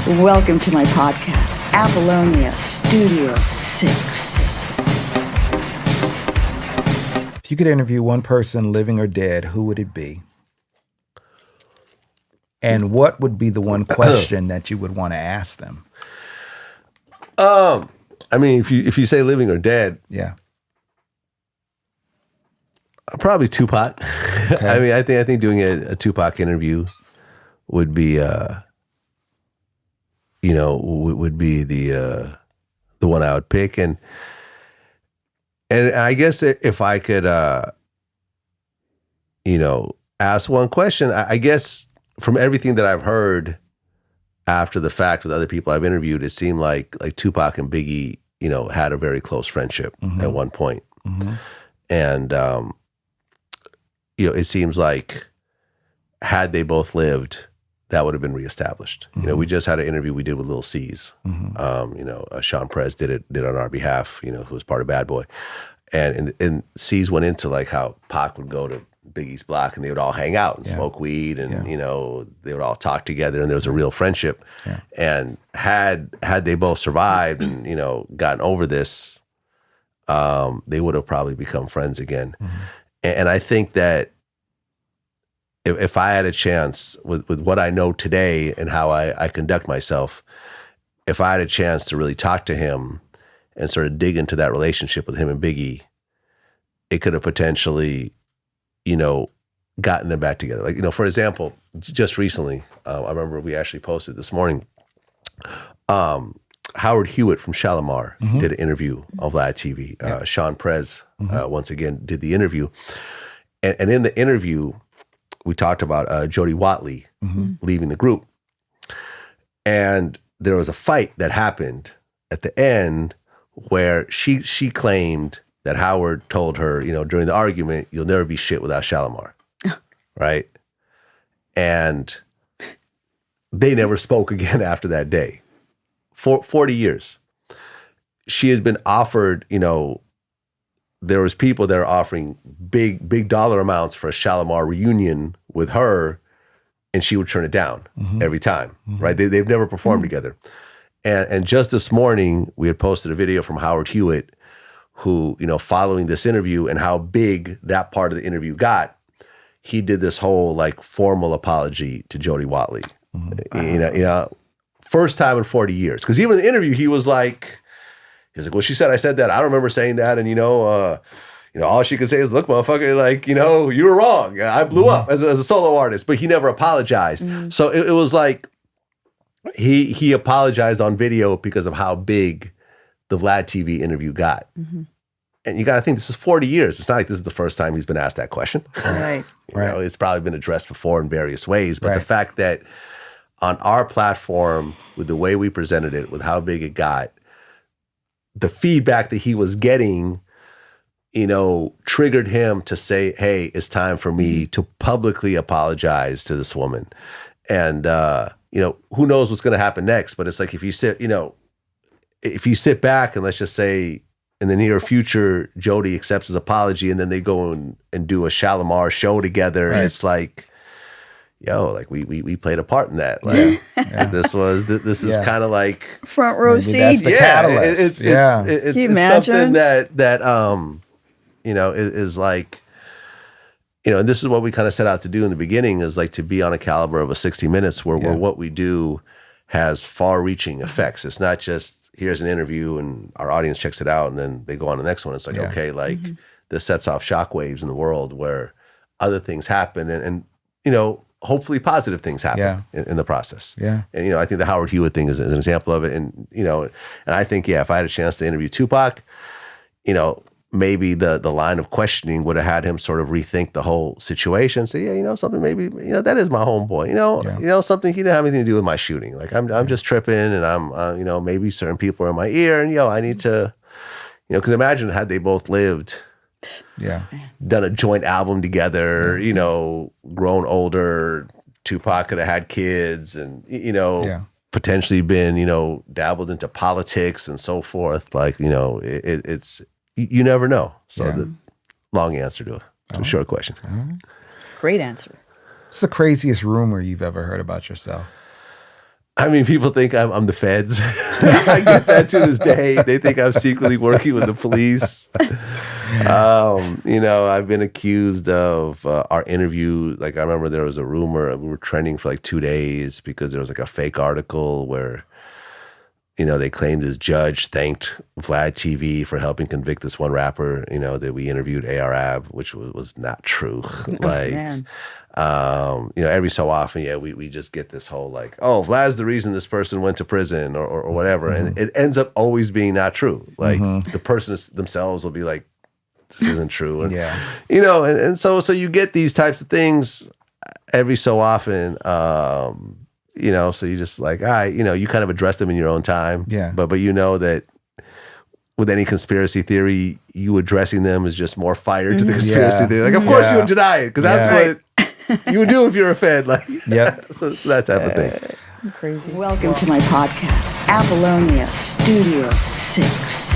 Welcome to my podcast, Apollonia Studio 6. If you could interview one person, living or dead, who would it be? And what would be the one question that you would want to ask them? I mean, if you say living or dead, Yeah. probably Tupac. Okay. I mean, I think doing a Tupac interview would be, would be the one I would pick, and I guess if I could, ask one question, I guess from everything that I've heard after the fact with other people I've interviewed, it seemed like Tupac and Biggie, had a very close friendship at one point. Mm-hmm. And, it seems like had they both lived, that would have been reestablished. Mm-hmm. We just had an interview we did with Lil C's. Mm-hmm. Sean Prez did it on our behalf, who was part of Bad Boy. And C's went into like how Pac would go to Biggie's block and they would all hang out and smoke weed and, they would all talk together and there was a real friendship. Yeah. And had they both survived and, gotten over this, they would have probably become friends again. Mm-hmm. And I think that if I had a chance with what I know today and how I conduct myself, if I had a chance to really talk to him and sort of dig into that relationship with him and Biggie, it could have potentially, gotten them back together. Like, for example, just recently, I remember we actually posted this morning, Howard Hewitt from Shalimar did an interview on Vlad TV. Sean Prez, once again, did the interview. And in the interview, we talked about Jody Watley leaving the group. And there was a fight that happened at the end where she claimed that Howard told her, during the argument, you'll never be shit without Shalimar. Right? And they never spoke again after that day. For 40 years. She had been offered, there was people that are offering big dollar amounts for a Shalimar reunion with her, and she would turn it down every time, right? They've never performed together. And just this morning, we had posted a video from Howard Hewitt, who, following this interview and how big that part of the interview got, he did this whole formal apology to Jody Watley. First time in 40 years. Because even in the interview, he was like, well, she said I said that. I don't remember saying that. And, all she could say is, look, motherfucker, you were wrong. I blew up as a solo artist. But he never apologized. So it was like he apologized on video because of how big the Vlad TV interview got. And you got to think, this is 40 years. It's not like this is the first time he's been asked that question. Right. It's probably been addressed before in various ways. But the fact that on our platform, with the way we presented it, with how big it got, the feedback that he was getting, triggered him to say, hey, it's time for me to publicly apologize to this woman. And, who knows what's going to happen next? But it's like, if you sit back and let's just say in the near future, Jody accepts his apology and then they go and do a Shalimar show together. Right. And it's like, we played a part in that. This is kind of like front row seat. That's the catalyst. It's Can you imagine? something that is like, and this is what we kind of set out to do in the beginning, is like to be on a caliber of a 60 Minutes where what we do has far-reaching effects. It's not just here's an interview and our audience checks it out and then they go on to the next one. It's like, okay, this sets off shockwaves in the world where other things happen and hopefully positive things happen in the process. Yeah. And, I think the Howard Hewitt thing is an example of it. And, and I think, if I had a chance to interview Tupac, maybe the line of questioning would have had him sort of rethink the whole situation. Say, something maybe, that is my homeboy, something he didn't have anything to do with my shooting. Like I'm just tripping and I'm, maybe certain people are in my ear and, I need to, because imagine had they both lived, done a joint album together, grown older, Tupac could have had kids and, potentially been, dabbled into politics and so forth. Like, it's, you never know. So the long answer to a short question. Great answer. What's the craziest rumor you've ever heard about yourself? I mean, people think I'm the feds. I get that to this day. They think I'm secretly working with the police. I've been accused of our interview. Like, I remember there was a rumor, we were trending for like 2 days because there was like a fake article where, they claimed this judge thanked Vlad TV for helping convict this one rapper, that we interviewed, Arab, which was not true. Every so often, we just get this whole like, oh, Vlad's the reason this person went to prison or whatever. And it ends up always being not true. Like the person themselves will be like, this isn't true. And, and so you get these types of things every so often, so you just like, all right, you kind of address them in your own time. Yeah. But that with any conspiracy theory, you addressing them is just more fire to the conspiracy theory. Like, of course you would deny it because that's what you would do if you're a Fed. Like, so that type of thing. Crazy. Welcome to my podcast, Apollonia Studio 6.